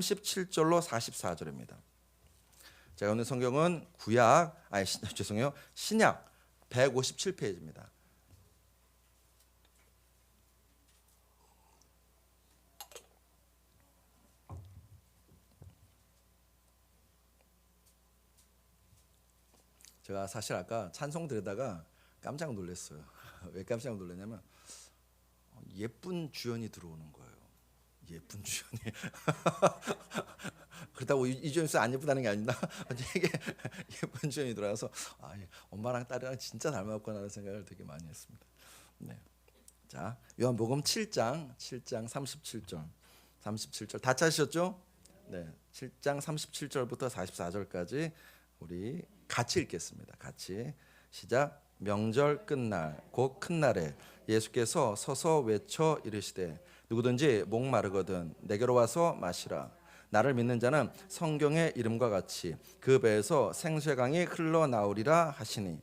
37절로 44절입니다. 제가 오늘 성경은 신약 157페이지입니다. 제가 사실 아까 찬송 들으다가 깜짝 놀랐어요. 왜 깜짝 놀랐냐면 예쁜 주연이 들어오는 거예요. 예쁜 주연이. 그렇다고 이주연씨 안 예쁘다는 게 아닙니다. 이게 예쁜 주연이 들어와서 엄마랑 딸이랑 진짜 닮았구나라는 생각을 되게 많이 했습니다. 네. 자, 요한복음 7장 37절 다 찾으셨죠? 네, 7장 37절부터 44절까지 우리 같이 읽겠습니다. 같이 시작. 명절 끝날 곧 큰 날에 예수께서 서서 외쳐 이르시되 누구든지 목마르거든 내게로 와서 마시라. 나를 믿는 자는 성경의 이름과 같이 그 배에서 생수의 강이 흘러나오리라 하시니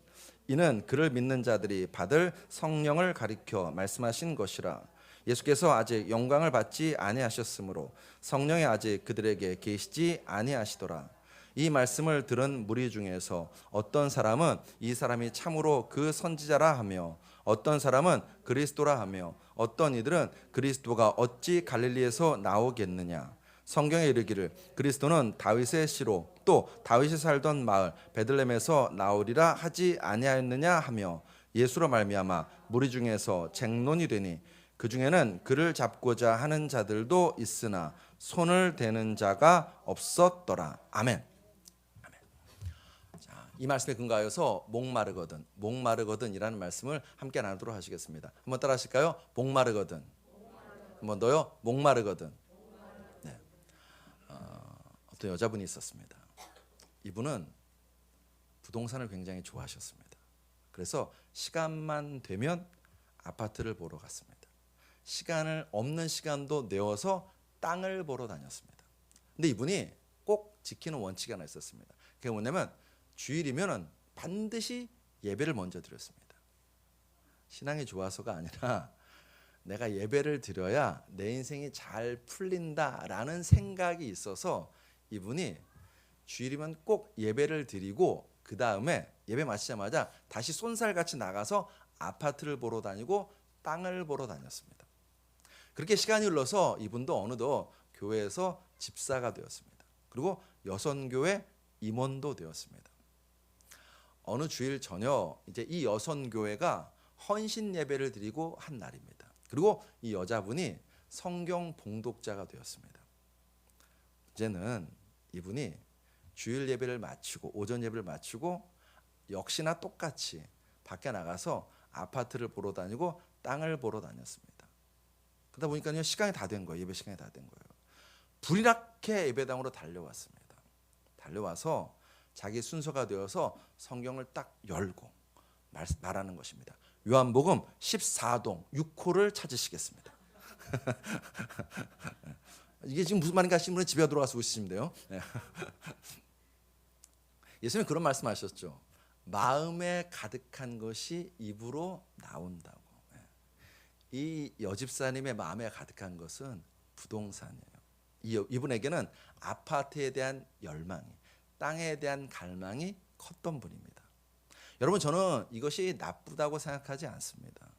이는 그를 믿는 자들이 받을 성령을 가리켜 말씀하신 것이라. 예수께서 아직 영광을 받지 아니하셨으므로 성령이 아직 그들에게 계시지 아니하시더라. 이 말씀을 들은 무리 중에서 어떤 사람은 이 사람이 참으로 그 선지자라 하며 어떤 사람은 그리스도라 하며 어떤 이들은 그리스도가 어찌 갈릴리에서 나오겠느냐. 성경에 이르기를 그리스도는 다윗의 씨로 또 다윗이 살던 마을 베들레헴에서 나오리라 하지 아니하였느냐 하며 예수로 말미암아 무리 중에서 쟁론이 되니 그 중에는 그를 잡고자 하는 자들도 있으나 손을 대는 자가 없었더라. 아멘. 이 말씀에 근거하여서 목마르거든이라는 말씀을 함께 나누도록 하시겠습니다. 한번 따라 하실까요? 목마르거든. 한번 더요. 목마르거든. 네. 어떤 여자분이 있었습니다. 이분은 부동산을 굉장히 좋아하셨습니다. 그래서 시간만 되면 아파트를 보러 갔습니다. 시간을 없는 시간도 내어서 땅을 보러 다녔습니다. 근데 이분이 꼭 지키는 원칙이 하나 있었습니다. 그게 뭐냐면 주일이면 반드시 예배를 먼저 드렸습니다. 신앙이 좋아서가 아니라 내가 예배를 드려야 내 인생이 잘 풀린다라는 생각이 있어서 이분이 주일이면 꼭 예배를 드리고 그 다음에 예배 마치자마자 다시 쏜살같이 나가서 아파트를 보러 다니고 땅을 보러 다녔습니다. 그렇게 시간이 흘러서 이분도 어느덧 교회에서 집사가 되었습니다. 그리고 여선교회 임원도 되었습니다. 어느 주일 저녁 이제 이 여선교회가 헌신 예배를 드리고 한 날입니다. 그리고 이 여자분이 성경 봉독자가 되었습니다. 이제는 이분이 주일 예배를 마치고 오전 예배를 마치고 역시나 똑같이 밖에 나가서 아파트를 보러 다니고 땅을 보러 다녔습니다. 그러다 보니까요 시간이 다 된 거예요. 예배 시간이 다 된 거예요. 불이 나게 예배당으로 달려왔습니다. 달려와서 자기 순서가 되어서 성경을 딱 열고 말하는 것입니다. 요한복음 14동 6호를 찾으시겠습니다. 이게 지금 무슨 말인가 하시는 분은 집에 들어가서 오시면 돼요. 예수님은 그런 말씀하셨죠. 마음에 가득한 것이 입으로 나온다고. 이 여집사님의 마음에 가득한 것은 부동산이에요. 이분에게는 아파트에 대한 열망이, 땅에 대한 갈망이 컸던 분입니다. 여러분 저는 이것이 나쁘다고 생각하지 않습니다.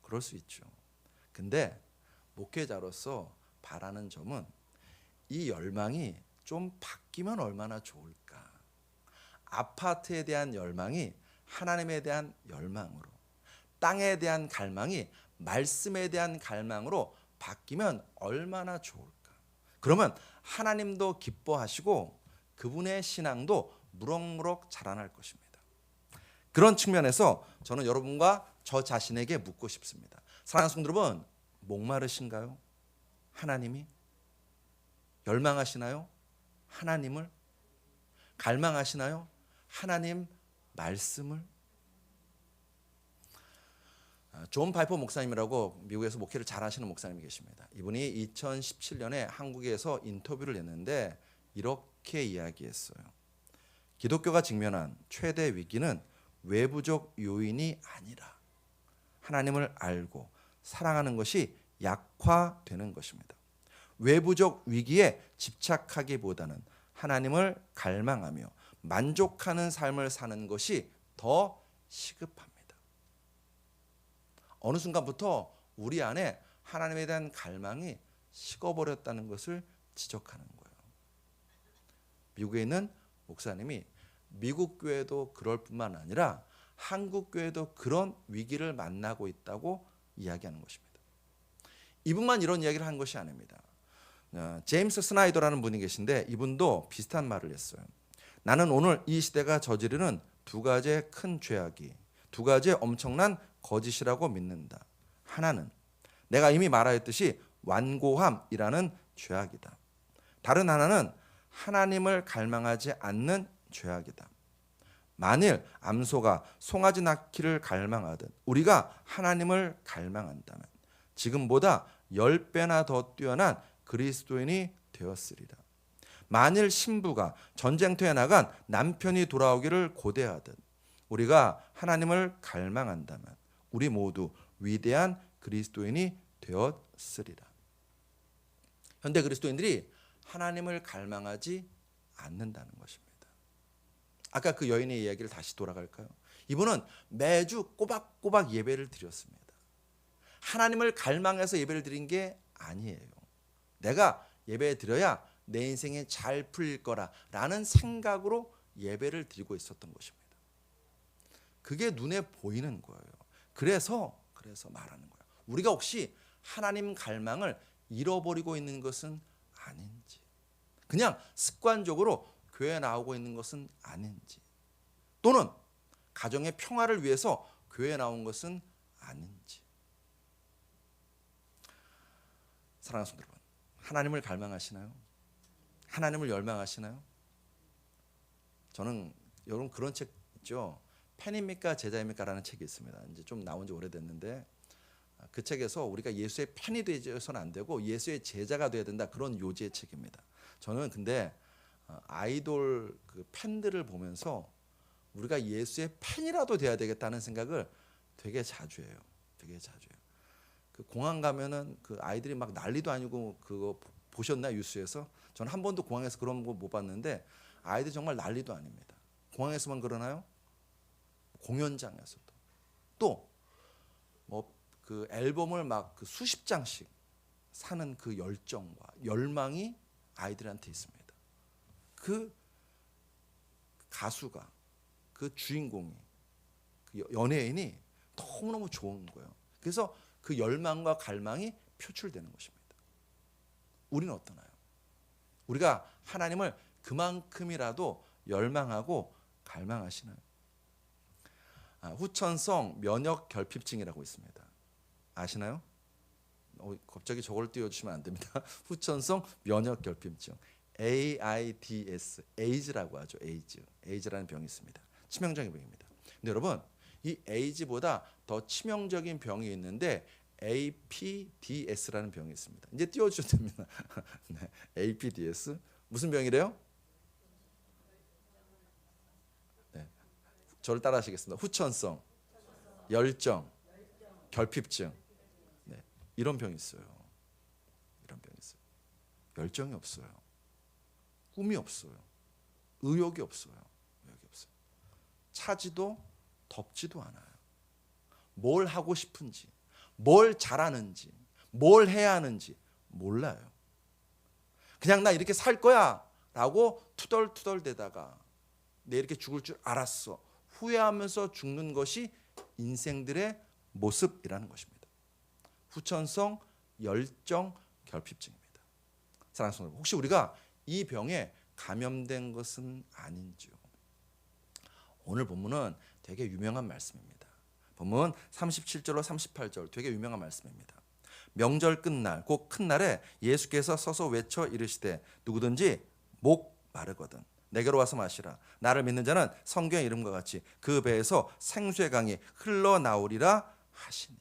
그럴 수 있죠. 근데 목회자로서 바라는 점은 이 열망이 좀 바뀌면 얼마나 좋을까. 아파트에 대한 열망이 하나님에 대한 열망으로, 땅에 대한 갈망이 말씀에 대한 갈망으로 바뀌면 얼마나 좋을까. 그러면 하나님도 기뻐하시고 그분의 신앙도 무럭무럭 자라날 것입니다. 그런 측면에서 저는 여러분과 저 자신에게 묻고 싶습니다. 사랑하는 성도 여러분, 목마르신가요? 하나님이? 열망하시나요? 하나님을? 갈망하시나요? 하나님 말씀을? 존 파이퍼 목사님이라고 미국에서 목회를 잘하시는 목사님이 계십니다. 이분이 2017년에 한국에서 인터뷰를 했는데 이렇게 이야기했어요. 기독교가 직면한 최대 위기는 외부적 요인이 아니라 하나님을 알고 사랑하는 것이 약화되는 것입니다. 외부적 위기에 집착하기보다는 하나님을 갈망하며 만족하는 삶을 사는 것이 더 시급합니다. 어느 순간부터 우리 안에 하나님에 대한 갈망이 식어버렸다는 것을 지적하는 거예요. 미국에 있는 목사님이 미국 교회도 그럴 뿐만 아니라 한국 교회도 그런 위기를 만나고 있다고 이야기하는 것입니다. 이분만 이런 이야기를 한 것이 아닙니다. 제임스 스나이더라는 분이 계신데 이분도 비슷한 말을 했어요. 나는 오늘 이 시대가 저지르는 두 가지의 큰 죄악이 두 가지의 엄청난 거짓이라고 믿는다. 하나는 내가 이미 말하였듯이 완고함이라는 죄악이다. 다른 하나는 하나님을 갈망하지 않는 죄악이다. 만일 암소가 송아지 낳기를 갈망하듯 우리가 하나님을 갈망한다면 지금보다 10배나 더 뛰어난 그리스도인이 되었으리라. 만일 신부가 전쟁터에 나간 남편이 돌아오기를 고대하듯 우리가 하나님을 갈망한다면 우리 모두 위대한 그리스도인이 되었으리라. 현대 그리스도인들이 하나님을 갈망하지 않는다는 것입니다. 아까 그 여인의 이야기를 다시 돌아갈까요? 이분은 매주 꼬박꼬박 예배를 드렸습니다. 하나님을 갈망해서 예배를 드린 게 아니에요. 내가 예배 드려야 내 인생이 잘 풀릴 거라라는 생각으로 예배를 드리고 있었던 것입니다. 그게 눈에 보이는 거예요. 그래서 말하는 거예요. 우리가 혹시 하나님 갈망을 잃어버리고 있는 것은 아닌지, 그냥 습관적으로 교회에 나오고 있는 것은 아닌지, 또는 가정의 평화를 위해서 교회에 나온 것은 아닌지. 사랑하는 성도 여러분, 하나님을 갈망하시나요? 하나님을 열망하시나요? 저는 여러분 그런 책 있죠. 팬입니까 제자입니까? 라는 책이 있습니다. 이제 좀 나온 지 오래됐는데 그 책에서 우리가 예수의 팬이 되어서는 안 되고 예수의 제자가 돼야 된다, 그런 요지의 책입니다. 저는 근데 아이돌 그 팬들을 보면서 우리가 예수의 팬이라도 돼야 되겠다는 생각을 되게 자주 해요. 그 공항 가면은 그 아이들이 막 난리도 아니고, 그거 보셨나요? 뉴스에서? 저는 한 번도 공항에서 그런 거 못 봤는데 아이들 정말 난리도 아닙니다. 공항에서만 그러나요? 공연장에서도. 또 뭐 그 앨범을 막 그 수십 장씩 사는 그 열정과 열망이 아이들한테 있습니다. 그 가수가, 그 주인공이, 그 연예인이 너무너무 좋은 거예요. 그래서 그 열망과 갈망이 표출되는 것입니다. 우리는 어떠나요? 우리가 하나님을 그만큼이라도 열망하고 갈망하시나요? 후천성 면역 결핍증이라고 있습니다. 아시나요? 갑자기 저걸 띄워주시면 안 됩니다. 후천성 면역 결핍증, AIDS, 에이즈라고 하죠. 에이즈라는 병이 있습니다. 치명적인 병입니다. 근데 여러분, 이 에이즈보다 더 치명적인 병이 있는데 APDS라는 병이 있습니다. 이제 띄워주셔도 됩니다. 네, APDS 무슨 병이래요? 네, 저를 따라하시겠습니다. 후천성, 열정, 결핍증. 네, 이런 병이 있어요. 열정이 없어요. 꿈이 없어요. 의욕이 없어요. 차지도 덥지도 않아요. 뭘 하고 싶은지, 뭘 잘하는지, 뭘 해야 하는지 몰라요. 그냥 나 이렇게 살 거야 라고 투덜투덜대다가 내 이렇게 죽을 줄 알았어 후회하면서 죽는 것이 인생들의 모습이라는 것입니다. 후천성 열정 결핍증입니다. 사랑하는 성도, 혹시 우리가 이 병에 감염된 것은 아닌지요? 오늘 본문은 되게 유명한 말씀입니다. 본문 37절로 38절 되게 유명한 말씀입니다. 명절 끝날 곧 큰 날에 예수께서 서서 외쳐 이르시되 누구든지 목 마르거든 내게로 와서 마시라. 나를 믿는 자는 성경의 이름과 같이 그 배에서 생수의 강이 흘러나오리라 하시니.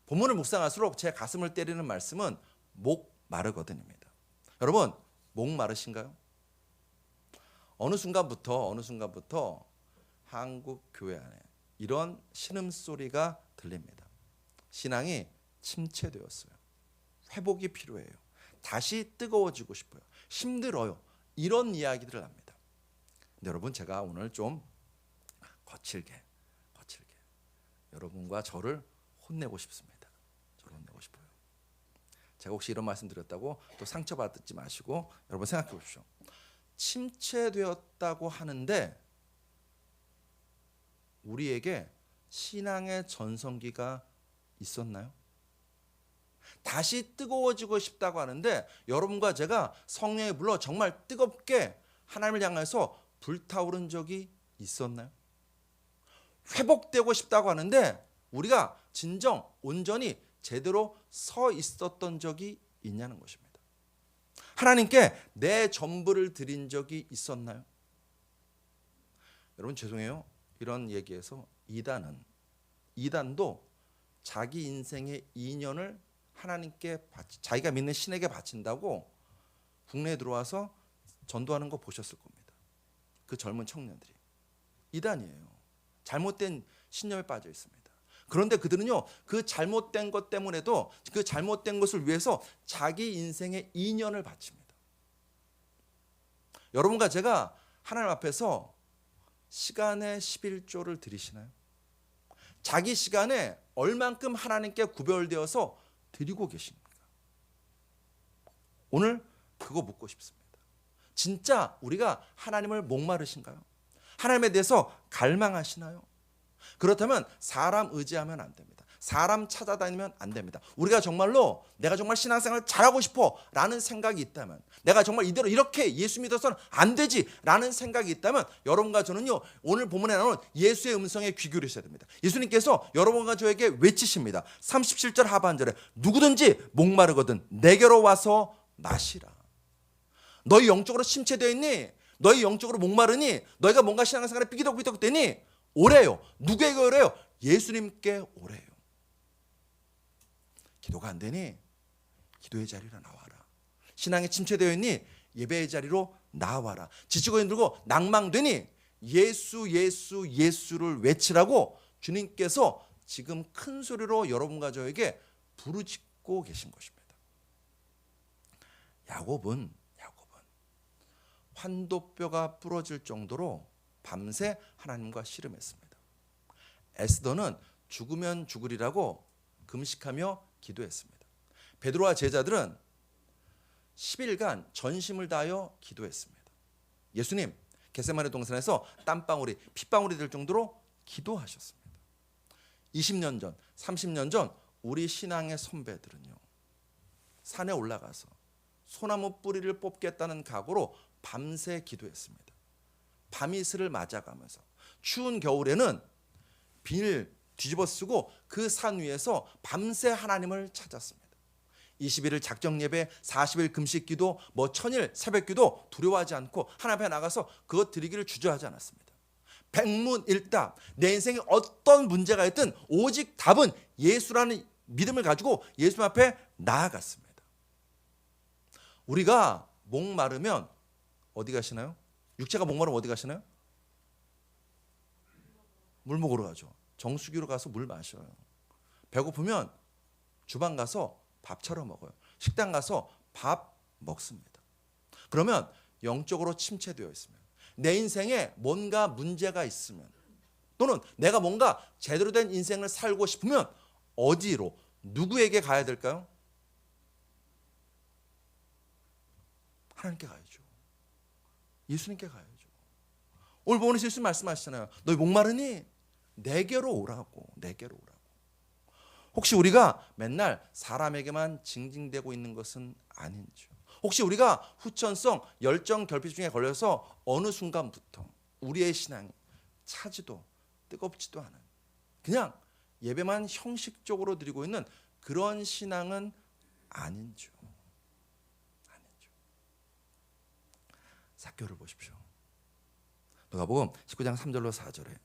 본문을 묵상할수록 제 가슴을 때리는 말씀은 목 마르거든입니다. 여러분, 목 마르신가요? 어느 순간부터 한국 교회 안에 이런 신음소리가 들립니다. 신앙이 침체되었어요. 회복이 필요해요. 다시 뜨거워지고 싶어요. 힘들어요. 이런 이야기들을 합니다. 근데 여러분, 제가 오늘 좀 거칠게 여러분과 저를 혼내고 싶습니다. 저를 혼내고 싶어요. 제가 혹시 이런 말씀 드렸다고 또 상처받지 마시고 여러분 생각해 보십시오. 침체되었다고 하는데 우리에게 신앙의 전성기가 있었나요? 다시 뜨거워지고 싶다고 하는데 여러분과 제가 성령에 불러 정말 뜨겁게 하나님을 향해서 불타오른 적이 있었나요? 회복되고 싶다고 하는데 우리가 진정 온전히 제대로 서 있었던 적이 있냐는 것입니다. 하나님께 내 전부를 드린 적이 있었나요? 여러분 죄송해요. 이런 얘기에서 이단도 자기 인생의 2년을 하나님께 자기가 믿는 신에게 바친다고 국내에 들어와서 전도하는 거 보셨을 겁니다. 그 젊은 청년들이 이단이에요. 잘못된 신념에 빠져 있습니다. 그런데 그들은요, 그 잘못된 것 때문에도 그 잘못된 것을 위해서 자기 인생의 2년을 바칩니다. 여러분과 제가 하나님 앞에서 시간의 11조를 드리시나요? 자기 시간에 얼만큼 하나님께 구별되어서 드리고 계십니까? 오늘 그거 묻고 싶습니다. 진짜 우리가 하나님을 목마르신가요? 하나님에 대해서 갈망하시나요? 그렇다면 사람 의지하면 안 됩니다. 사람 찾아다니면 안 됩니다. 우리가 정말로 내가 정말 신앙생활을 잘하고 싶어 라는 생각이 있다면, 내가 정말 이대로 이렇게 예수 믿어서는 안 되지 라는 생각이 있다면 여러분과 저는요, 오늘 본문에 나오는 예수의 음성에 귀 기울이셔야 됩니다. 예수님께서 여러분과 저에게 외치십니다. 37절 하반절에 누구든지 목마르거든 내게로 와서 마시라. 너희 영적으로 침체되어 있니? 너희 영적으로 목마르니? 너희가 뭔가 신앙생활에 삐기덕삐기덕 되니? 오래요. 누구에게 오래요? 예수님께 오래요. 기도가 안 되니? 기도의 자리로 나와라. 신앙에 침체되어 있니? 예배의 자리로 나와라. 지치고 힘들고 낭망되니? 예수를 외치라고 주님께서 지금 큰 소리로 여러분과 저에게 부르짖고 계신 것입니다. 야곱은 환도뼈가 부러질 정도로 밤새 하나님과 씨름했습니다. 에스더는 죽으면 죽으리라고 금식하며 기도했습니다. 베드로와 제자들은 10일간 전심을 다하여 기도했습니다. 예수님 겟세마네 동산에서 땀방울이 핏방울이 될 정도로 기도하셨습니다. 20년 전, 30년 전 우리 신앙의 선배들은요, 산에 올라가서 소나무 뿌리를 뽑겠다는 각오로 밤새 기도했습니다. 밤이슬을 맞아가면서 추운 겨울에는 비닐 뒤집어 쓰고 그 산 위에서 밤새 하나님을 찾았습니다. 21일 작정 예배, 40일 금식 기도, 1000일 새벽 기도 두려워하지 않고 하나님 앞에 나가서 그것 드리기를 주저하지 않았습니다. 백문일답, 내 인생에 어떤 문제가 있든 오직 답은 예수라는 믿음을 가지고 예수 앞에 나아갔습니다. 우리가 목마르면 어디 가시나요? 육체가 목마르면 어디 가시나요? 물 먹으러 가죠. 정수기로 가서 물 마셔요. 배고프면 주방 가서 밥 차려 먹어요. 식당 가서 밥 먹습니다. 그러면 영적으로 침체되어 있으면, 내 인생에 뭔가 문제가 있으면, 또는 내가 뭔가 제대로 된 인생을 살고 싶으면 어디로, 누구에게 가야 될까요? 하나님께 가야죠. 예수님께 가야죠. 오늘 본문에 예수님 말씀하시잖아요. 너희 목마르니 내게로 오라고. 혹시 우리가 맨날 사람에게만 징징대고 있는 것은 아닌지요? 혹시 우리가 후천성, 열정, 결핍 중에 걸려서 어느 순간부터 우리의 신앙이 차지도 뜨겁지도 않은, 그냥 예배만 형식적으로 드리고 있는 그런 신앙은 아닌지요? 삭개오를 보십시오. 누가복음 19장 3절로 4절에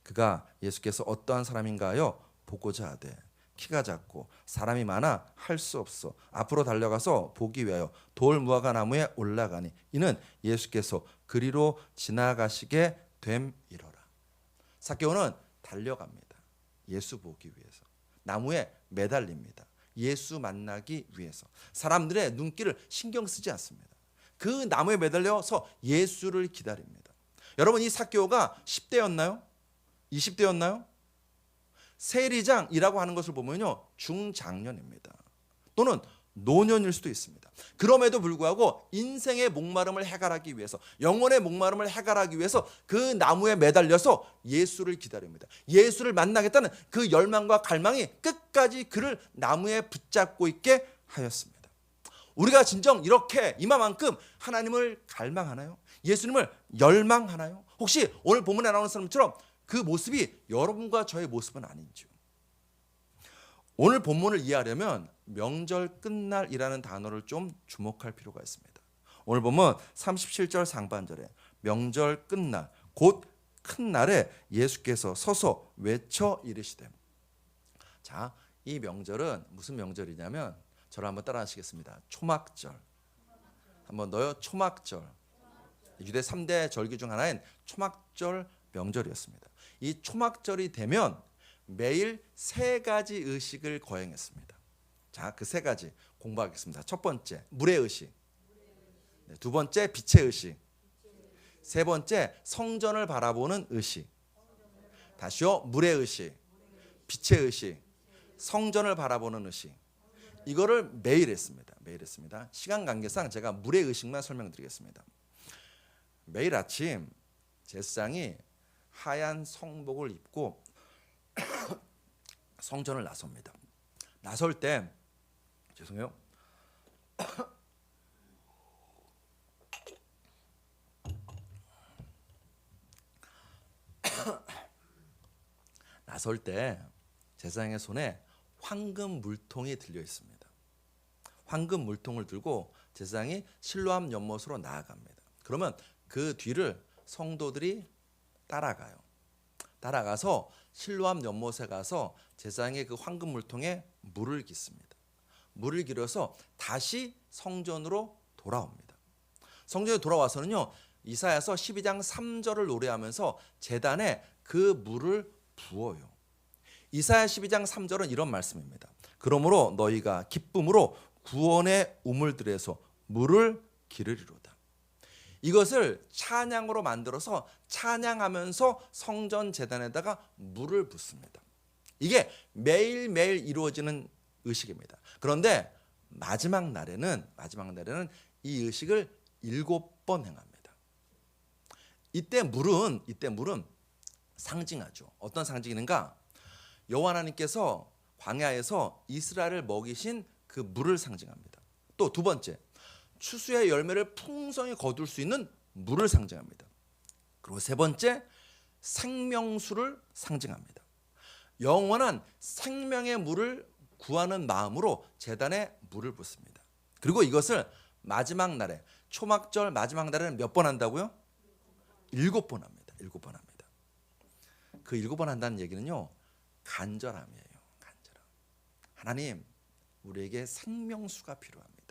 그가 예수께서 어떠한 사람인가 하여 보고자 하되 키가 작고 사람이 많아 할 수 없어 앞으로 달려가서 보기 위하여 돌 무화과 나무에 올라가니 이는 예수께서 그리로 지나가시게 됨이러라. 삭개오는 달려갑니다. 예수 보기 위해서 나무에 매달립니다. 예수 만나기 위해서 사람들의 눈길을 신경 쓰지 않습니다. 그 나무에 매달려서 예수를 기다립니다. 여러분, 이 삭개오가 10대였나요? 20대였나요? 세리장이라고 하는 것을 보면요, 중장년입니다. 또는 노년일 수도 있습니다. 그럼에도 불구하고 인생의 목마름을 해결하기 위해서, 영혼의 목마름을 해결하기 위해서 그 나무에 매달려서 예수를 기다립니다. 예수를 만나겠다는 그 열망과 갈망이 끝까지 그를 나무에 붙잡고 있게 하였습니다. 우리가 진정 이렇게 이마만큼 하나님을 갈망하나요? 예수님을 열망하나요? 혹시 오늘 본문에 나오는 사람처럼 그 모습이 여러분과 저의 모습은 아닌지요? 오늘 본문을 이해하려면 명절 끝날이라는 단어를 좀 주목할 필요가 있습니다. 오늘 보면 37절 상반절에 명절 끝날, 곧 큰 날에 예수께서 서서 외쳐 이르시되. 자, 이 명절은 무슨 명절이냐면 저를 한번 따라 하시겠습니다. 초막절. 한번 더요. 초막절. 유대 3대 절기 중 하나인 초막절 명절이었습니다. 이 초막절이 되면 매일 3가지 의식을 거행했습니다. 자, 그 3가지 공부하겠습니다. 첫 번째, 물의 의식. 두 번째, 빛의 의식. 세 번째, 성전을 바라보는 의식. 다시요, 물의 의식, 빛의 의식, 성전을 바라보는 의식. 이거를 매일 했습니다. 매일 했습니다. 시간 관계상 제가 물의 의식만 설명드리겠습니다. 매일 아침 제사장이 하얀 성복을 입고 성전을 나섭니다. 나설 때 죄송해요. 나설 때 제사장의 손에 황금 물통이 들려 있습니다. 황금 물통을 들고 제사장이 실로암 연못으로 나아갑니다. 그러면 그 뒤를 성도들이 따라가요. 따라가서 실로암 연못에 가서 제사장의 그 황금 물통에 물을 깃습니다. 물을 기려서 다시 성전으로 돌아옵니다. 성전에 돌아와서는요, 이사야서 12장 3절을 노래하면서 제단에 그 물을 부어요. 이사야 12장 3절은 이런 말씀입니다. 그러므로 너희가 기쁨으로 구원의 우물들에서 물을 기르리로다. 이것을 찬양으로 만들어서 찬양하면서 성전 제단에다가 물을 붓습니다. 이게 매일매일 이루어지는 의식입니다. 그런데 마지막 날에는 이 의식을 7번 행합니다. 이때 물은 상징하죠. 어떤 상징인가? 여호와 하나님께서 광야에서 이스라엘을 먹이신 그 물을 상징합니다. 또 두 번째, 추수의 열매를 풍성히 거둘 수 있는 물을 상징합니다. 그리고 세 번째, 생명수를 상징합니다. 영원한 생명의 물을 구하는 마음으로 제단에 물을 붓습니다. 그리고 이것을 마지막 날에, 초막절 마지막 날에는 몇 번 한다고요? 7번 합니다. 7번 합니다. 그 7번 한다는 얘기는요, 간절함이에요. 간절함. 하나님, 우리에게 생명수가 필요합니다.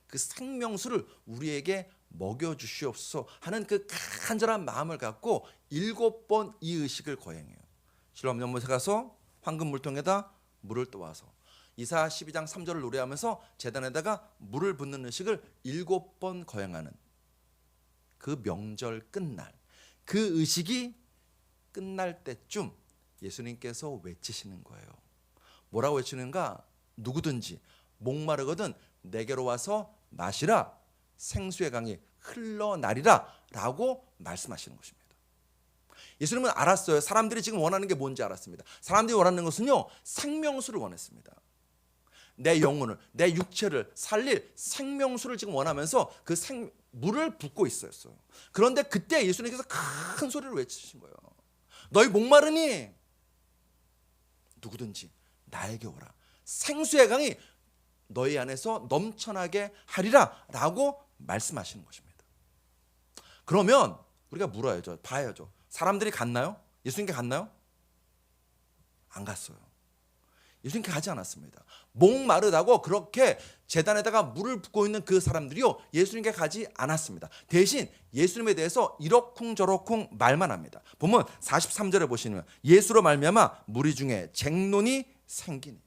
그 생명수를 우리에게 먹여주시옵소서 하는 그 간절한 마음을 갖고 7번 이 의식을 거행해요. 실로암 연못에 가서 황금 물통에다 물을 떠와서 이사야 12장 3절을 노래하면서 제단에다가 물을 붓는 의식을 7번 거행하는 그 명절 끝날, 그 의식이 끝날 때쯤 예수님께서 외치시는 거예요. 뭐라고 외치는가? 누구든지 목마르거든 내게로 와서 마시라, 생수의 강이 흘러나리라 라고 말씀하시는 것입니다. 예수님은 알았어요. 사람들이 지금 원하는 게 뭔지 알았습니다. 사람들이 원하는 것은요, 생명수를 원했습니다. 내 영혼을, 내 육체를 살릴 생명수를 지금 원하면서 그 물을 붓고 있었어요. 그런데 그때 예수님께서 큰 소리로 외치신 거예요. 너희 목마르니 누구든지 나에게 오라. 생수의 강이 너희 안에서 넘쳐나게 하리라 라고 말씀하시는 것입니다. 그러면 우리가 물어야죠. 봐야죠. 사람들이 갔나요? 예수님께 갔나요? 안 갔어요. 예수님께 가지 않았습니다. 목마르다고 그렇게 제단에다가 물을 붓고 있는 그 사람들이요, 예수님께 가지 않았습니다. 대신 예수님에 대해서 이러쿵저러쿵 말만 합니다. 보면 43절에 보시면 예수로 말미암아 무리 중에 쟁론이 생기니.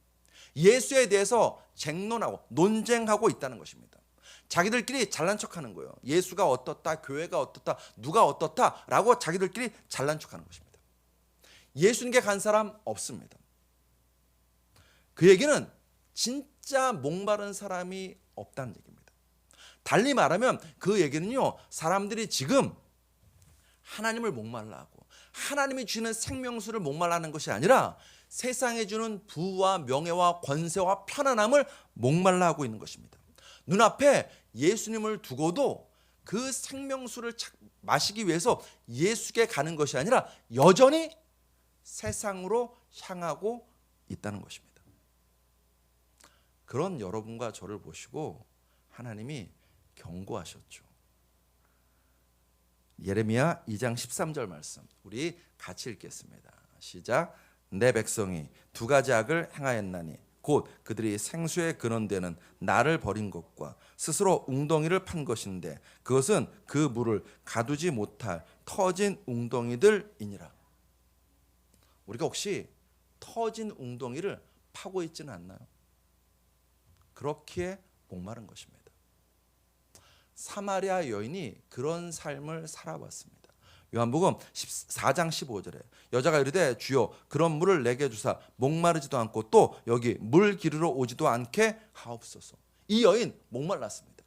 예수에 대해서 쟁론하고 논쟁하고 있다는 것입니다. 자기들끼리 잘난 척하는 거예요. 예수가 어떻다, 교회가 어떻다, 누가 어떻다라고 자기들끼리 잘난 척하는 것입니다. 예수님께 간 사람 없습니다. 그 얘기는 진짜 목마른 사람이 없다는 얘기입니다. 달리 말하면 그 얘기는요, 사람들이 지금 하나님을 목말라 하고 하나님이 주는 생명수를 목말라 하는 것이 아니라 세상에 주는 부와 명예와 권세와 편안함을 목말라 하고 있는 것입니다. 눈앞에 예수님을 두고도 그 생명수를 마시기 위해서 예수께 가는 것이 아니라 여전히 세상으로 향하고 있다는 것입니다. 그런 여러분과 저를 보시고 하나님이 경고하셨죠. 예레미야 2장 13절 말씀 우리 같이 읽겠습니다. 시작. 내 백성이 두 가지 악을 행하였나니 곧 그들이 생수에 근원되는 나를 버린 것과 스스로 웅덩이를 판 것인데 그것은 그 물을 가두지 못할 터진 웅덩이들이니라. 우리가 혹시 터진 웅덩이를 파고 있지는 않나요? 그렇기에 목마른 것입니다. 사마리아 여인이 그런 삶을 살아왔습니다. 요한복음 4장 15절에 여자가 이르되 주여 그런 물을 내게 주사 목마르지도 않고 또 여기 물 기르러 오지도 않게 하옵소서. 이 여인 목말랐습니다.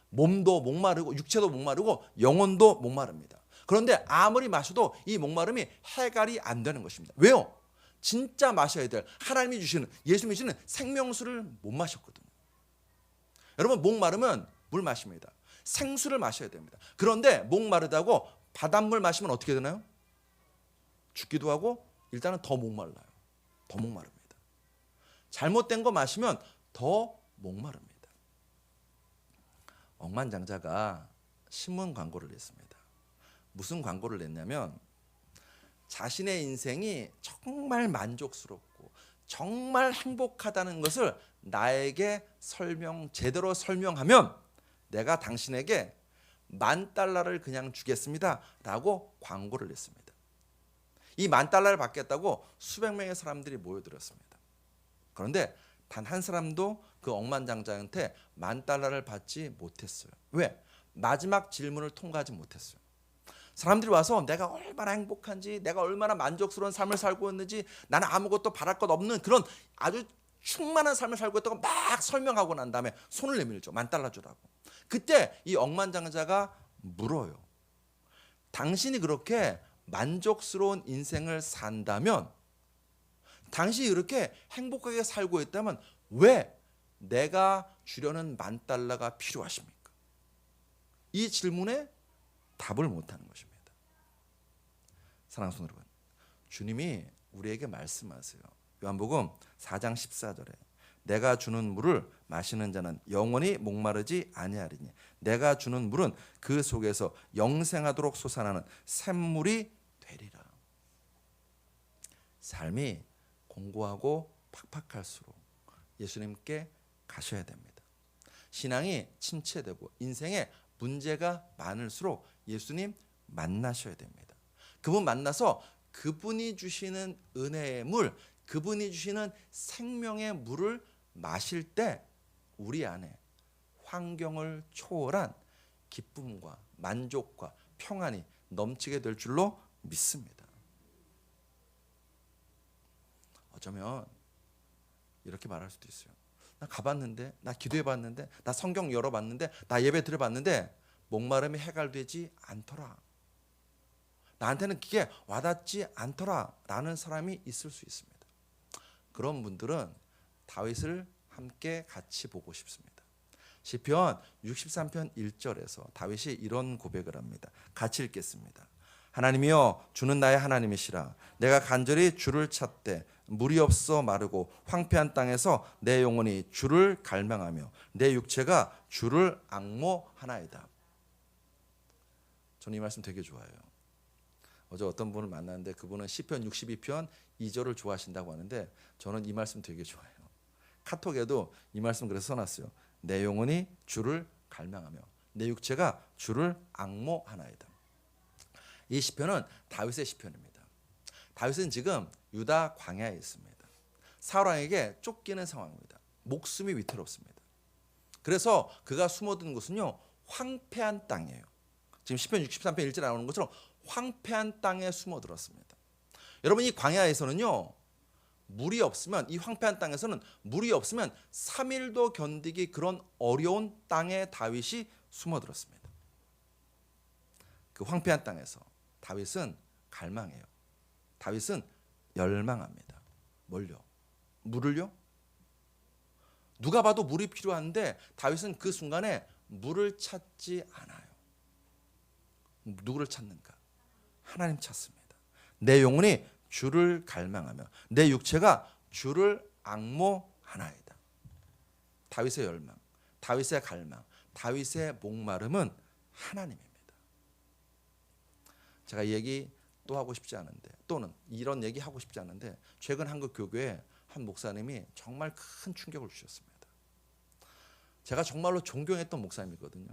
몸도 목마르고 육체도 목마르고 영혼도 목마릅니다. 그런데 아무리 마셔도 이 목마름이 해결이 안 되는 것입니다. 왜요? 진짜 마셔야 될 하나님이 주시는 예수님이 주시는 생명수를 못 마셨거든요. 여러분 목마르면 물 마십니다. 생수를 마셔야 됩니다. 그런데 목마르다고 바닷물 마시면 어떻게 되나요? 죽기도 하고 일단은 더 목말라요. 더 목마릅니다. 잘못된 거 마시면 더 목마릅니다. 억만장자가 신문 광고를 냈습니다. 무슨 광고를 냈냐면 자신의 인생이 정말 만족스럽고 정말 행복하다는 것을 나에게 제대로 설명하면 내가 당신에게 $10,000를 그냥 주겠습니다 라고 광고를 냈습니다. 이 $10,000를 받겠다고 수백 명의 사람들이 모여들었습니다. 그런데 단 한 사람도 그 억만장자한테 $10,000를 받지 못했어요. 왜? 마지막 질문을 통과하지 못했어요. 사람들이 와서 내가 얼마나 행복한지, 내가 얼마나 만족스러운 삶을 살고 있는지, 나는 아무것도 바랄 것 없는 그런 아주 충만한 삶을 살고 있다고 막 설명하고 난 다음에 손을 내밀죠. $10,000 주라고. 그때 이 억만장자가 물어요. 당신이 그렇게 만족스러운 인생을 산다면, 당신이 이렇게 행복하게 살고 있다면 왜 내가 주려는 $10,000가 필요하십니까? 이 질문에 답을 못하는 것입니다. 사랑하는 성도 여러분, 주님이 우리에게 말씀하세요. 요한복음 4장 14절에 내가 주는 물을 마시는 자는 영원히 목마르지 아니하리니 내가 주는 물은 그 속에서 영생하도록 솟아나는 샘물이 되리라. 삶이 공고하고 팍팍할수록 예수님께 가셔야 됩니다. 신앙이 침체되고 인생에 문제가 많을수록 예수님 만나셔야 됩니다. 그분 만나서 그분이 주시는 은혜의 물, 그분이 주시는 생명의 물을 마실 때 우리 안에 환경을 초월한 기쁨과 만족과 평안이 넘치게 될 줄로 믿습니다. 어쩌면 이렇게 말할 수도 있어요. 나 가봤는데, 나 기도해봤는데, 나 성경 열어봤는데, 나 예배 드려봤는데 목마름이 해결되지 않더라. 나한테는 그게 와닿지 않더라 라는 사람이 있을 수 있습니다. 그런 분들은 다윗을 함께 같이 보고 싶습니다. 시편 63편 1절에서 다윗이 이런 고백을 합니다. 같이 읽겠습니다. 하나님이여 주는 나의 하나님이시라. 내가 간절히 주를 찾되 물이 없어 마르고 황폐한 땅에서 내 영혼이 주를 갈망하며 내 육체가 주를 앙모하나이다. 저는 이 말씀 되게 좋아해요. 어제 어떤 분을 만났는데 그분은 시편 62편 2절을 좋아하신다고 하는데 저는 이 말씀 되게 좋아해요. 카톡에도 이 말씀 그래서 써놨어요. 내 영혼이 주를 갈망하며 내 육체가 주를 앙모하나이다. 이 시편은 다윗의 시편입니다. 다윗은 지금 유다 광야에 있습니다. 사울왕에게 쫓기는 상황입니다. 목숨이 위태롭습니다. 그래서 그가 숨어든 곳은요 황폐한 땅이에요. 지금 시편 63편 1절에 나오는 것처럼 황폐한 땅에 숨어들었습니다. 여러분 이 광야에서는요 물이 없으면, 이 황폐한 땅에서는 물이 없으면 3일도 견디기 그런 어려운 땅에 다윗이 숨어들었습니다. 그 황폐한 땅에서 다윗은 갈망해요. 다윗은 열망합니다. 뭘요? 물을요? 누가 봐도 물이 필요한데 다윗은 그 순간에 물을 찾지 않아요. 누구를 찾는가? 하나님 찾습니다. 내 영혼이 주를 갈망하며 내 육체가 주를 앙모하나이다. 다윗의 열망, 다윗의 갈망, 다윗의 목마름은 하나님입니다. 제가 이 얘기 또 하고 싶지 않은데, 또는 이런 얘기 하고 싶지 않은데, 최근 한국 교교에 한 목사님이 정말 큰 충격을 주셨습니다. 제가 정말로 존경했던 목사님이거든요.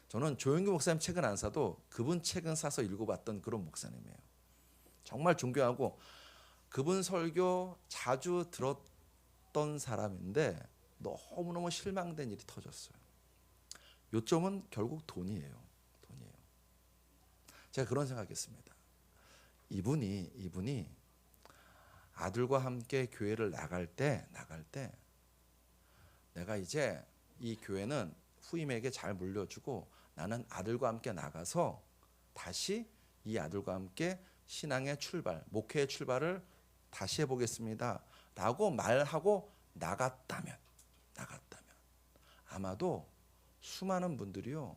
저는 조영규 목사님 책은 안 사도 그분 책은 사서 읽어봤던 그런 목사님이에요. 정말 존경하고 그분 설교 자주 들었던 사람인데 너무너무 실망된 일이 터졌어요. 요점은 결국 돈이에요. 제가 그런 생각했습니다. 이분이 아들과 함께 교회를 나갈 때 내가 이제 이 교회는 후임에게 잘 물려주고 나는 아들과 함께 나가서 다시 이 아들과 함께 신앙의 출발, 목회의 출발을 다시 해보겠습니다 라고 말하고 나갔다면 아마도 수많은 분들이요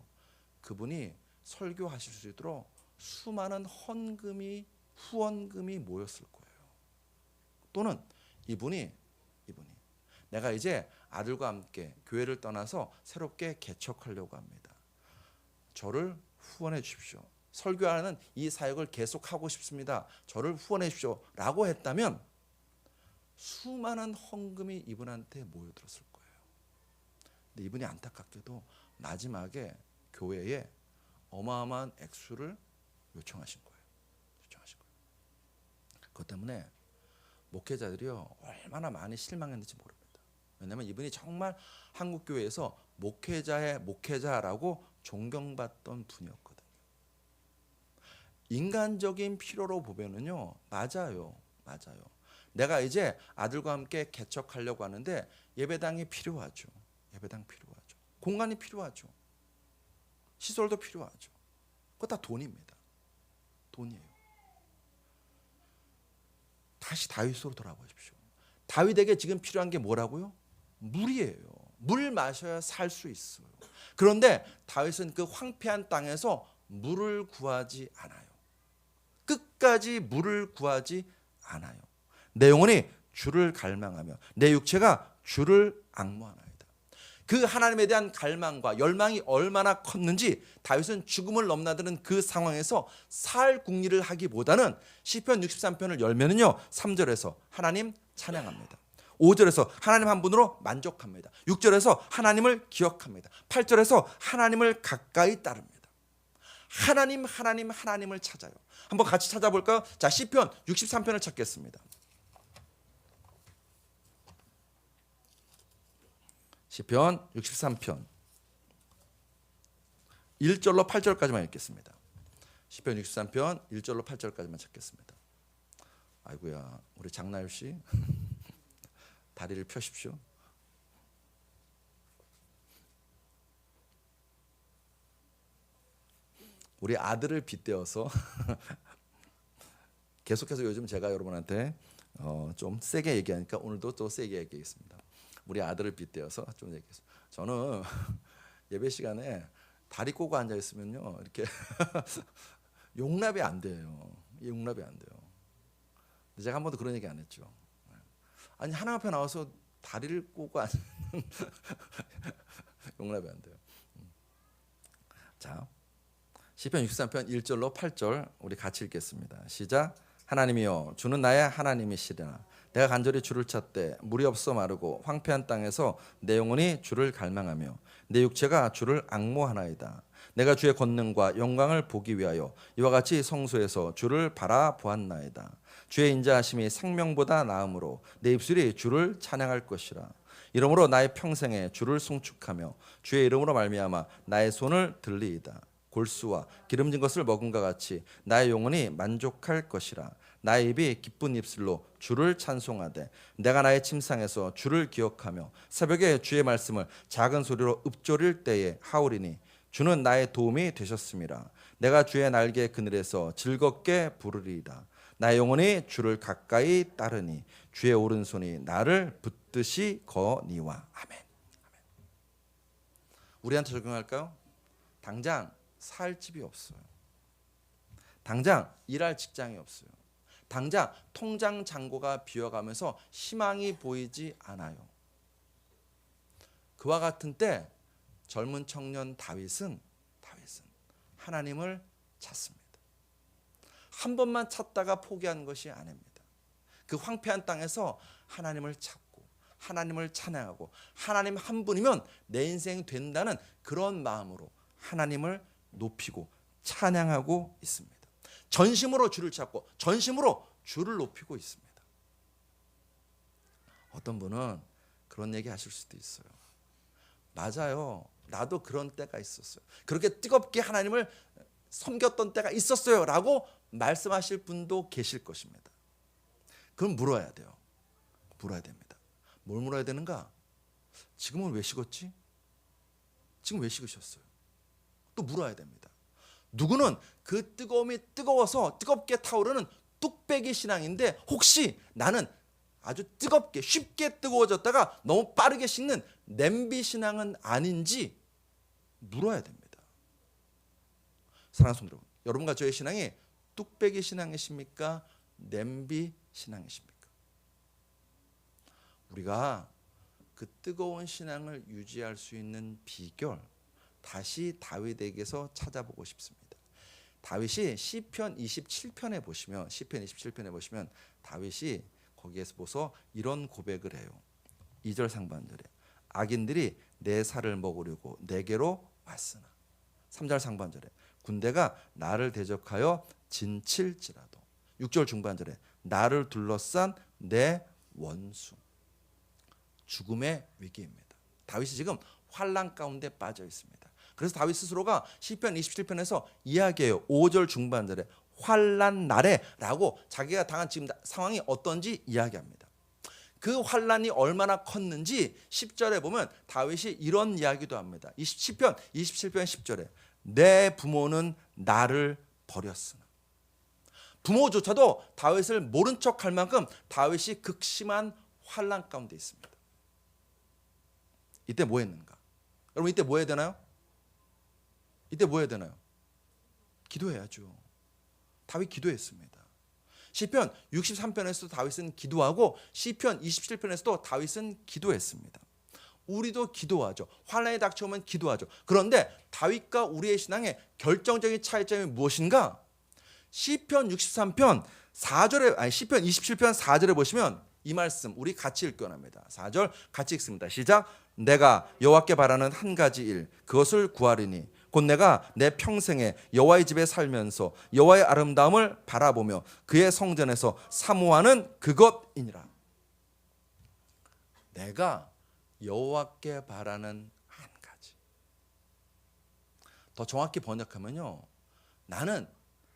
그분이 설교하실 수 있도록 수많은 후원금이 모였을 거예요. 또는 이분이 내가 이제 아들과 함께 교회를 떠나서 새롭게 개척하려고 합니다. 저를 후원해 주십시오. 설교하는 이 사역을 계속하고 싶습니다. 저를 후원해 주십시오 라고 했다면 수많은 헌금이 이분한테 모여들었을 거예요. 근데 이분이 안타깝게도 마지막에 교회에 어마어마한 액수를 요청하신 거예요. 그것 때문에 목회자들이요 얼마나 많이 실망했는지 모릅니다. 왜냐하면 이분이 정말 한국교회에서 목회자의 목회자라고 존경받던 분이었거든요. 인간적인 필요로 보면은요 맞아요. 내가 이제 아들과 함께 개척하려고 하는데 예배당이 필요하죠. 공간이 필요하죠. 시설도 필요하죠. 그거 다 돈입니다. 돈이에요. 다시 다윗으로 돌아보십시오. 다윗에게 지금 필요한 게 뭐라고요? 물이에요. 물 마셔야 살 수 있어요. 그런데 다윗은 그 황폐한 땅에서 물을 구하지 않아요. 끝까지 물을 구하지 않아요. 내 영혼이 주를 갈망하며 내 육체가 주를 앙모하나이다. 그 하나님에 대한 갈망과 열망이 얼마나 컸는지 다윗은 죽음을 넘나드는 그 상황에서 살 궁리를 하기보다는 시편 63편을 열면은요 3절에서 하나님 찬양합니다. 5절에서 하나님 한 분으로 만족합니다. 6절에서 하나님을 기억합니다. 8절에서 하나님을 가까이 따릅니다. 하나님을 찾아요. 한번 같이 찾아볼까요? 자, 시편 63편을 찾겠습니다. 시편 63편 1절로 8절까지만 읽겠습니다. 시편 63편 1절로 8절까지만 찾겠습니다. 아이고야, 우리 장나율 씨 다리를 펴십시오. 우리 아들을 빗대어서 계속해서 요즘 제가 여러분한테 좀 세게 얘기하니까 오늘도 또 세게 얘기하겠습니다. 우리 아들을 빗대어서 좀 얘기했습니다. 저는 예배 시간에 다리 꼬고 앉아 있으면요 이렇게 용납이 안 돼요. 근데 제가 한 번도 그런 얘기 안 했죠. 아니 하나님 앞에 나와서 다리를 꼬고 앉는 용납이 안 돼요. 자, 시편 63편 1절로 8절 우리 같이 읽겠습니다. 시작. 하나님이여, 주는 나의 하나님이시라. 내가 간절히 주를 찾되 물이 없어 마르고 황폐한 땅에서 내 영혼이 주를 갈망하며 내 육체가 주를 앙모하나이다. 내가 주의 권능과 영광을 보기 위하여 이와 같이 성소에서 주를 바라보았나이다. 주의 인자하심이 생명보다 나음으로 내 입술이 주를 찬양할 것이라. 이러므로 나의 평생에 주를 송축하며 주의 이름으로 말미암아 나의 손을 들리이다. 골수와 기름진 것을 먹음과 같이 나의 영혼이 만족할 것이라. 나의 입이 기쁜 입술로 주를 찬송하되 내가 나의 침상에서 주를 기억하며 새벽에 주의 말씀을 작은 소리로 읊조릴 때에 하오리니 주는 나의 도움이 되셨음이라. 내가 주의 날개 그늘에서 즐겁게 부르리이다. 나의 영혼이 주를 가까이 따르니 주의 오른손이 나를 붙듯이 거니와. 아멘. 우리한테 적용할까요? 당장 살 집이 없어요. 당장 일할 직장이 없어요. 당장 통장 잔고가 비어가면서 희망이 보이지 않아요. 그와 같은 때 젊은 청년 다윗은 하나님을 찾습니다. 한 번만 찾다가 포기한 것이 아닙니다. 그 황폐한 땅에서 하나님을 찾고 하나님을 찬양하고 하나님 한 분이면 내 인생이 된다는 그런 마음으로 하나님을 높이고 찬양하고 있습니다. 전심으로 주를 찾고 전심으로 주를 높이고 있습니다. 어떤 분은 그런 얘기 하실 수도 있어요. 맞아요. 나도 그런 때가 있었어요. 그렇게 뜨겁게 하나님을 섬겼던 때가 있었어요 라고 말씀하실 분도 계실 것입니다. 그럼 물어야 돼요. 물어야 됩니다. 뭘 물어야 되는가? 지금은 왜 식었지? 지금 왜 식으셨어요? 또 물어야 됩니다. 누구는 그 뜨거움이 뜨거워서 뜨겁게 타오르는 뚝배기 신앙인데 혹시 나는 아주 뜨겁게 쉽게 뜨거워졌다가 너무 빠르게 식는 냄비 신앙은 아닌지 물어야 됩니다. 사랑하는 성도 여러분, 여러분과 저의 신앙이 뚝배기 신앙이십니까? 냄비 신앙이십니까? 우리가 그 뜨거운 신앙을 유지할 수 있는 비결 다시 다윗에게서 찾아보고 싶습니다. 다윗이 시편 27편에 보시면 다윗이 거기에서 보서 이런 고백을 해요. 2절 상반절에 악인들이 내 살을 먹으려고 내게로 왔으나 3절 상반절에 군대가 나를 대적하여 진칠지라도 6절 중반절에 나를 둘러싼 내 원수. 죽음의 위기입니다. 다윗이 지금 환난 가운데 빠져 있습니다. 그래서 다윗 스스로가 시편 27편에서 이야기해요. 5절 중반절에 환난 날에 라고 자기가 당한 지금 상황이 어떤지 이야기합니다. 그 환난이 얼마나 컸는지 10절에 보면 다윗이 이런 이야기도 합니다. 시편 27편 10절에 내 부모는 나를 버렸으나. 부모조차도 다윗을 모른 척할 만큼 다윗이 극심한 환난 가운데 있습니다. 이때 뭐 했는가? 여러분 이때 뭐 해야 되나요? 기도해야죠. 다윗 기도했습니다. 시편 63편에서도 다윗은 기도하고 시편 27편에서도 다윗은 기도했습니다. 우리도 기도하죠. 환난이 닥쳐오면 기도하죠. 그런데 다윗과 우리의 신앙의 결정적인 차이점이 무엇인가? 시편 27편 4절에 보시면 이 말씀 우리 같이 읽기원 합니다. 4절 같이 읽습니다. 시작. 내가 여호와께 바라는 한 가지 일 그것을 구하리니 곧 내가 내 평생에 여호와의 집에 살면서 여호와의 아름다움을 바라보며 그의 성전에서 사모하는 그것이니라. 내가 여호와께 바라는 한 가지. 더 정확히 번역하면요, 나는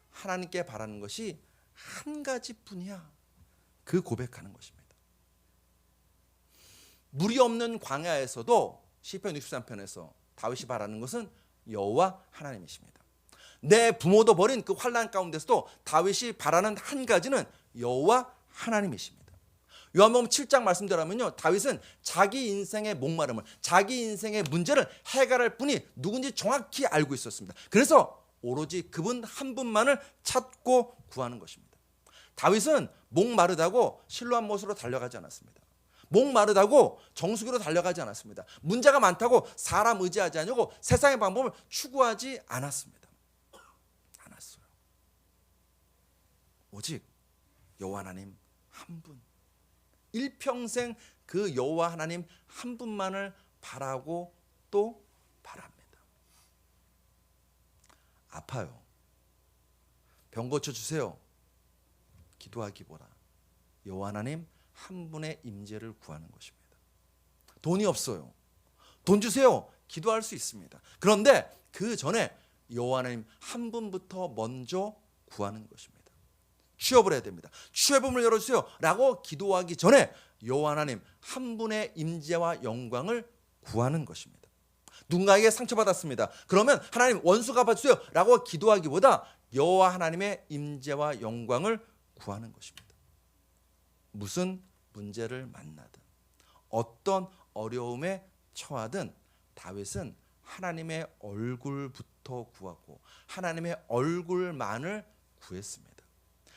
하나님께 바라는 것이 한 가지뿐이야. 그 고백하는 것입니다. 물이 없는 광야에서도 시편 63편에서 다윗이 바라는 것은 여호와 하나님이십니다. 내 부모도 버린 그 환난 가운데서도 다윗이 바라는 한 가지는 여호와 하나님이십니다. 요한복음 7장 말씀대로면요, 다윗은 자기 인생의 목마름을, 자기 인생의 문제를 해결할 분이 누군지 정확히 알고 있었습니다. 그래서 오로지 그분 한 분만을 찾고 구하는 것입니다. 다윗은 목마르다고 실로암 못으로 달려가지 않았습니다. 목마르다고 정수기로 달려가지 않았습니다. 문제가 많다고 사람 의지하지 않고 세상의 방법을 추구하지 않았습니다. 않았어요. 오직 여호와 하나님 한 분, 일평생 그 여호와 하나님 한 분만을 바라고 또 바랍니다. 아파요. 병 고쳐주세요. 기도하기보다 여호와 하나님 한 분의 임재를 구하는 것입니다. 돈이 없어요. 돈 주세요. 기도할 수 있습니다. 그런데 그 전에 여호와 하나님 한 분부터 먼저 구하는 것입니다. 취업을 해야 됩니다. 취업문을 열어주세요 라고 기도하기 전에 여호와 하나님 한 분의 임재와 영광을 구하는 것입니다. 누군가에게 상처받았습니다. 그러면 하나님 원수 갚아주세요 라고 기도하기보다 여호와 하나님의 임재와 영광을 구하는 것입니다. 무슨 문제를 만나든 어떤 어려움에 처하든 다윗은 하나님의 얼굴부터 구하고 하나님의 얼굴만을 구했습니다.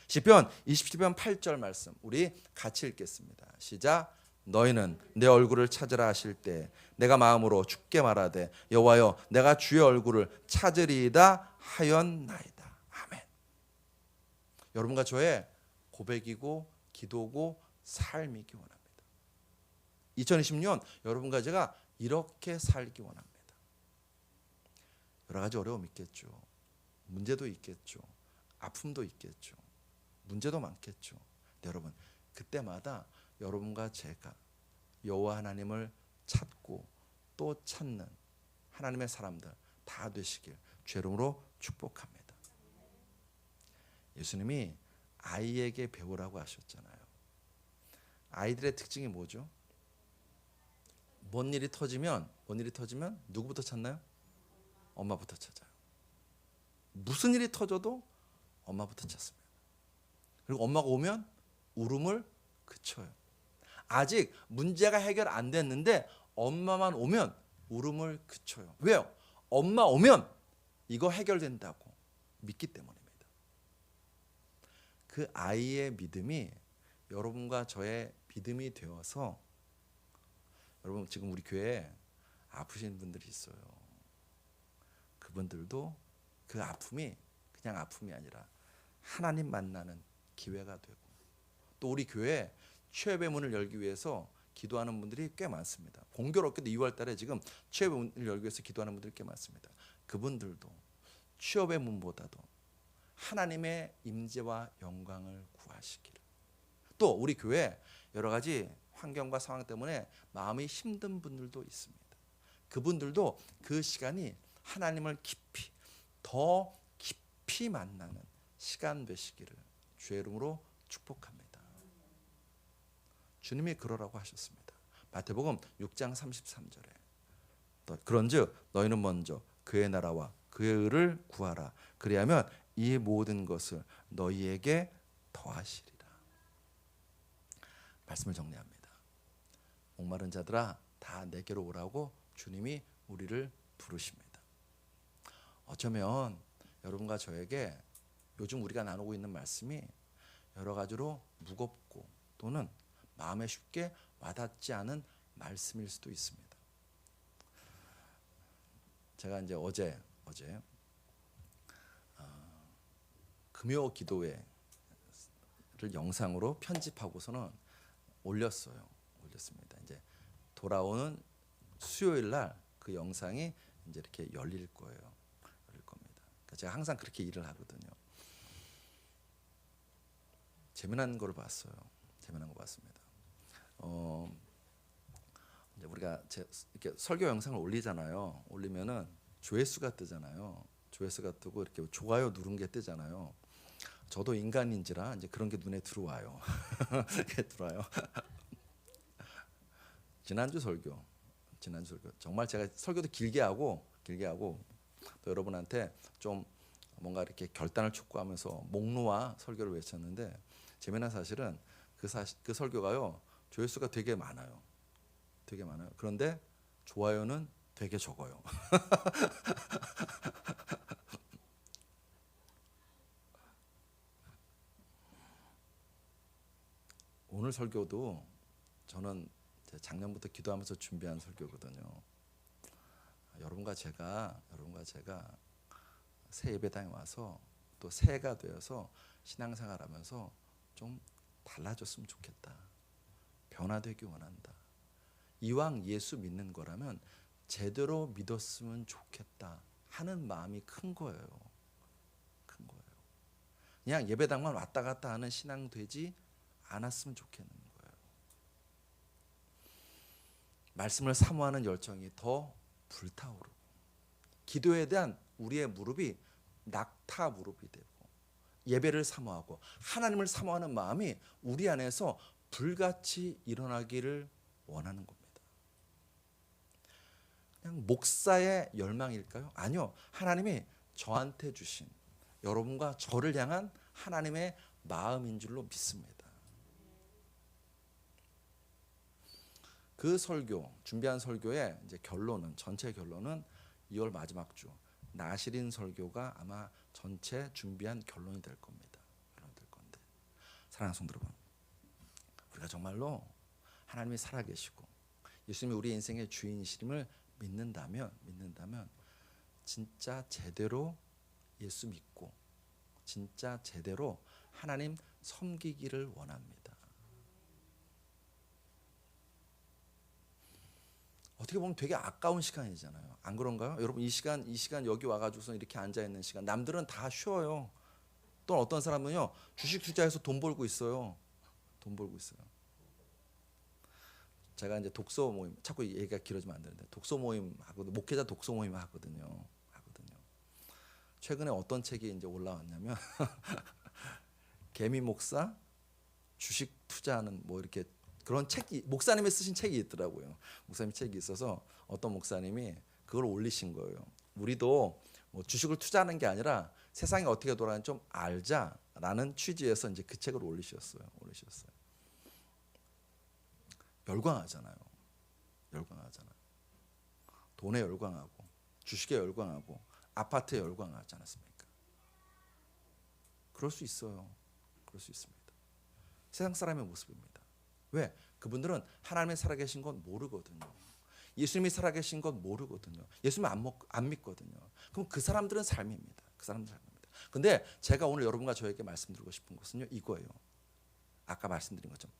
시편 27편 8절 말씀 우리 같이 읽겠습니다. 시작. 너희는 내 얼굴을 찾으라 하실 때 내가 마음으로 주께 말하되 여호와여 내가 주의 얼굴을 찾으리이다 하였나이다. 아멘. 여러분과 저의 고백이고 기도고 삶이기 원합니다. 2020년 여러분과 제가 이렇게 살기 원합니다. 여러 가지 어려움이 있겠죠. 문제도 있겠죠. 아픔도 있겠죠. 문제도 많겠죠. 여러분 그때마다 여러분과 제가 여호와 하나님을 찾고 또 찾는 하나님의 사람들 다 되시길 주의 이름으로 축복합니다. 예수님이 아이에게 배우라고 하셨잖아요. 아이들의 특징이 뭐죠? 뭔 일이 터지면 누구부터 찾나요? 엄마부터 찾아요. 무슨 일이 터져도 엄마부터 찾습니다. 그리고 엄마가 오면 울음을 그쳐요. 아직 문제가 해결 안 됐는데 엄마만 오면 울음을 그쳐요. 왜요? 엄마 오면 이거 해결된다고 믿기 때문입니다. 그 아이의 믿음이 여러분과 저의 믿음이 되어서 여러분 지금 우리 교회에 아프신 분들이 있어요. 그분들도 그 아픔이 그냥 아픔이 아니라 하나님 만나는 기회가 되고 또 우리 교회에 취업의 문을 열기 위해서 기도하는 분들이 꽤 많습니다. 공교롭게도 2월 달에 지금 취업의 문을 열기 위해서 기도하는 분들이 꽤 많습니다. 그분들도 취업의 문보다도 하나님의 임재와 영광을 구하시기를. 또 우리 교회 여러 가지 환경과 상황 때문에 마음이 힘든 분들도 있습니다. 그분들도 그 시간이 하나님을 깊이 더 깊이 만나는 시간 되시기를 주의 이름으로 축복합니다. 주님이 그러라고 하셨습니다. 마태복음 6장 33절에 그런즉 너희는 먼저 그의 나라와 그의 의를 구하라. 그리하면 이 모든 것을 너희에게 더하시리라. 말씀을 정리합니다. 목마른 자들아 다 내게로 오라고 주님이 우리를 부르십니다. 어쩌면 여러분과 저에게 요즘 우리가 나누고 있는 말씀이 여러 가지로 무겁고 또는 마음에 쉽게 와닿지 않은 말씀일 수도 있습니다. 제가 이제 어제 금요 기도회를 영상으로 편집하고서는 올렸습니다. 이제 돌아오는 수요일 날 그 영상이 이제 이렇게 열릴 겁니다. 그러니까 제가 항상 그렇게 일을 하거든요. 재미난 걸 봤어요. 재미난 거 봤습니다. 이제 우리가 이렇게 설교 영상을 올리잖아요. 올리면은 조회수가 뜨잖아요. 조회수가 뜨고 이렇게 좋아요 누른 게 뜨잖아요. 저도 인간인지라 이제 그런 게 눈에 들어와요. 들어와요. 지난주 설교 정말 제가 설교도 길게 하고 또 여러분한테 좀 뭔가 이렇게 결단을 촉구하면서 목놓아 설교를 외쳤는데 재미난 사실은 그 설교가요 조회수가 되게 많아요. 그런데 좋아요는 되게 적어요. 오늘 설교도 저는 작년부터 기도하면서 준비한 설교거든요. 여러분과 제가 새 예배당에 와서 또 새해가 되어서 신앙생활하면서 좀 달라졌으면 좋겠다. 변화되기 원한다. 이왕 예수 믿는 거라면 제대로 믿었으면 좋겠다 하는 마음이 큰 거예요. 그냥 예배당만 왔다 갔다 하는 신앙 되지 않았으면 좋겠는 거예요. 말씀을 사모하는 열정이 더 불타오르고 기도에 대한 우리의 무릎이 낙타 무릎이 되고 예배를 사모하고 하나님을 사모하는 마음이 우리 안에서 불같이 일어나기를 원하는 겁니다. 그냥 목사의 열망일까요? 아니요. 하나님이 저한테 주신 여러분과 저를 향한 하나님의 마음인 줄로 믿습니다. 그 설교, 준비한 설교의 이제 결론은 전체 결론은 2월 마지막 주 나시린 설교가 아마 전체 준비한 결론이 될 겁니다. 결론이 될 건데 사랑하는 성도 여러분, 우리가 정말로 하나님이 살아계시고 예수님이 우리 인생의 주인이심을 믿는다면 진짜 제대로 예수 믿고 진짜 제대로 하나님 섬기기를 원합니다. 어떻게 보면 되게 아까운 시간이잖아요. 안 그런가요? 여러분 이 시간 여기 와가지고서 이렇게 앉아 있는 시간 남들은 다 쉬어요. 또 어떤 사람은요 주식 투자해서 돈 벌고 있어요. 돈 벌고 있어요. 제가 이제 독서 모임 자꾸 얘기가 길어지면 안 되는데 독서 모임 하거든 목회자 독서 모임 하거든요. 최근에 어떤 책이 이제 올라왔냐면 개미 목사 주식 투자하는 뭐 이렇게 그런 책이 목사님이 쓰신 책이 있더라고요. 목사님 책이 있어서 어떤 목사님이 그걸 올리신 거예요. 우리도 뭐 주식을 투자하는 게 아니라 세상이 어떻게 돌아가는지 좀 알자라는 취지에서 이제 그 책을 올리셨어요. 열광하잖아요. 돈에 열광하고 주식에 열광하고 아파트에 열광하지 않았습니까? 그럴 수 있어요. 그럴 수 있습니다. 세상 사람의 모습입니다. 왜? 그분들은 하나님이 살아계신 건 모르거든요. 예수님이 살아계신 건 모르거든요. 예수님 안 믿거든요. 그럼 그 사람들은 삶입니다. 근데 제가 오늘 여러분과 저에게 말씀드리고 싶은 것은요 이거예요. 아까 말씀드린 것처럼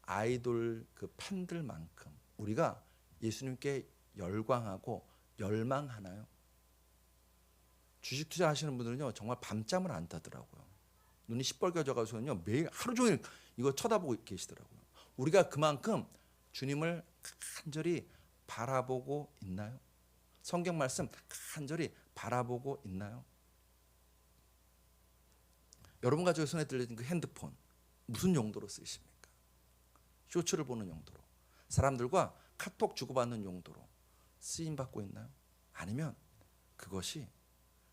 아이돌 그 팬들만큼 우리가 예수님께 열광하고 열망하나요? 주식 투자하시는 분들은요 정말 밤잠을 안 자더라고요. 눈이 시뻘개져가지고요 매일 하루 종일 이거 쳐다보고 계시더라고요. 우리가 그만큼 주님을 간절히 바라보고 있나요? 성경 말씀 간절히 바라보고 있나요? 여러분과 저 손에 들려진 그 핸드폰 무슨 용도로 쓰십니까? 쇼츠를 보는 용도로, 사람들과 카톡 주고받는 용도로 쓰임받고 있나요? 아니면 그것이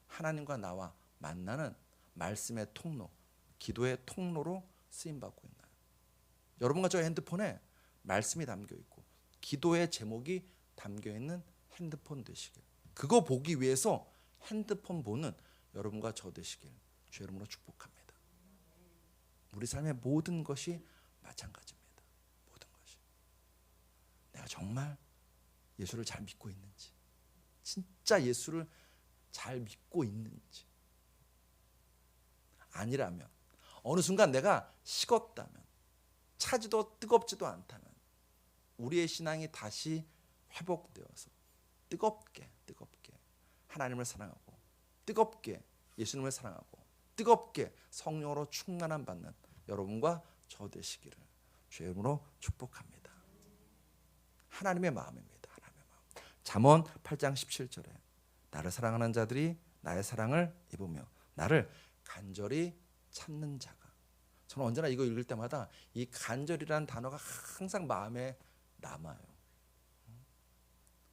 하나님과 나와 만나는 말씀의 통로, 기도의 통로로 쓰임받고 있나요? 여러분과 저 핸드폰에 말씀이 담겨 있고 기도의 제목이 담겨 있는 핸드폰 되시길, 그거 보기 위해서 핸드폰 보는 여러분과 저 되시길 주의 이름으로 축복합니다. 우리 삶의 모든 것이 마찬가지입니다. 모든 것이 내가 정말 예수를 잘 믿고 있는지, 진짜 예수를 잘 믿고 있는지, 아니라면 어느 순간 내가 식었다면, 차지도 뜨겁지도 않다면 우리의 신앙이 다시 회복되어서 뜨겁게 하나님을 사랑하고 뜨겁게 예수님을 사랑하고 뜨겁게 성령으로 충만함 받는 여러분과 저 되시기를 주의 이름으로 축복합니다. 하나님의 마음입니다. 하나님의 마음. 잠언 8장 17절에 나를 사랑하는 자들이 나의 사랑을 입으며 나를 간절히 찾는 자가. 저는 언제나 이거 읽을 때마다 이 간절이라는 단어가 항상 마음에 남아요.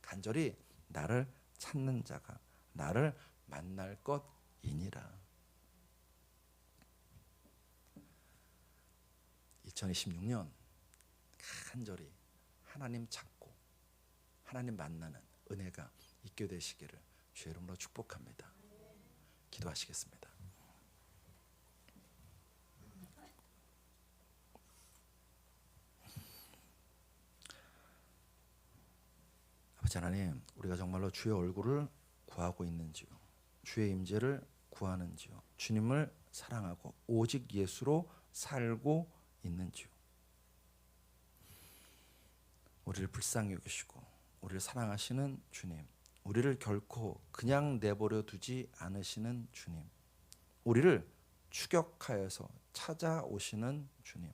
간절히 나를 찾는 자가 나를 만날 것이니라. 2026년 간절히 하나님 찾고 하나님 만나는 은혜가 있게 되시기를 주의 이름으로 축복합니다. 기도하시겠습니다. 아버지 하나님, 우리가 정말로 주의 얼굴을 구하고 있는지요, 주의 임재를 구하는지요, 주님을 사랑하고 오직 예수로 살고 있는지요. 우리를 불쌍히 여기시고 우리를 사랑하시는 주님, 우리를 결코 그냥 내버려 두지 않으시는 주님, 우리를 추격하여서 찾아오시는 주님,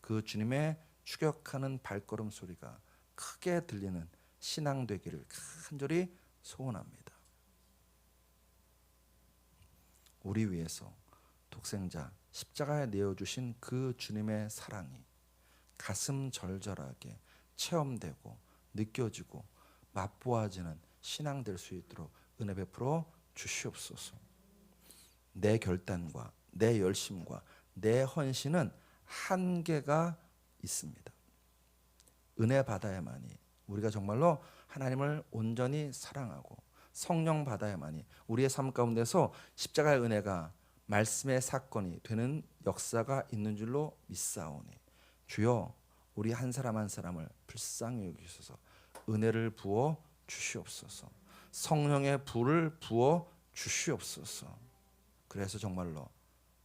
그 주님의 추격하는 발걸음 소리가 크게 들리는 신앙 되기를 간절히 소원합니다. 우리 위해서 독생자 십자가에 내어주신 그 주님의 사랑이 가슴 절절하게 체험되고 느껴지고 맛보아지는 신앙 될 수 있도록 은혜 베풀어 주시옵소서. 내 결단과 내 열심과 내 헌신은 한계가 있습니다. 은혜 받아야만이, 우리가 정말로 하나님을 온전히 사랑하고 성령 받아야만이 우리의 삶 가운데서 십자가의 은혜가 말씀의 사건이 되는 역사가 있는 줄로 믿사오니, 주여 우리 한 사람 한 사람을 불쌍히 여기셔서 은혜를 부어 주시옵소서. 성령의 불을 부어 주시옵소서. 그래서 정말로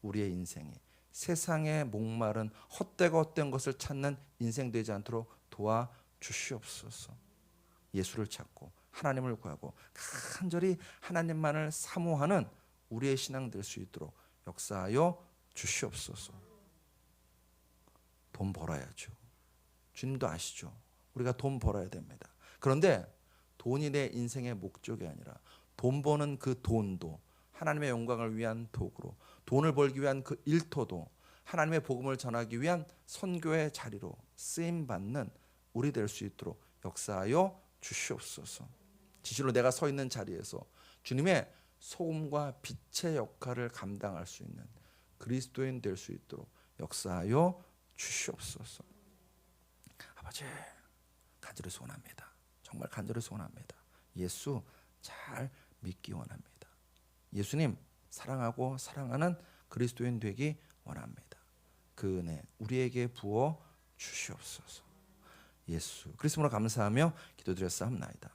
우리의 인생이 세상에 목마른 헛되고 헛된 것을 찾는 인생 되지 않도록 도와 주시옵소서. 예수를 찾고 하나님을 구하고 간절히 하나님만을 사모하는 우리의 신앙 될 수 있도록 역사하여 주시옵소서. 돈 벌어야죠. 주님도 아시죠. 우리가 돈 벌어야 됩니다. 그런데 돈이 내 인생의 목적이 아니라 돈 버는 그 돈도 하나님의 영광을 위한 도구로, 돈을 벌기 위한 그 일터도 하나님의 복음을 전하기 위한 선교의 자리로 쓰임 받는 우리 될 수 있도록 역사하여 주시옵소서. 진실로 내가 서 있는 자리에서 주님의 소금과 빛의 역할을 감당할 수 있는 그리스도인 될 수 있도록 역사하여 주시옵소서. 아버지, 간절히 소원합니다. 정말 간절히 소원합니다. 예수 잘 믿기 원합니다. 예수님 사랑하고 사랑하는 그리스도인 되기 원합니다. 그 은혜 우리에게 부어 주시옵소서. 예수 그리스도로 감사하며 기도드렸사옵나이다.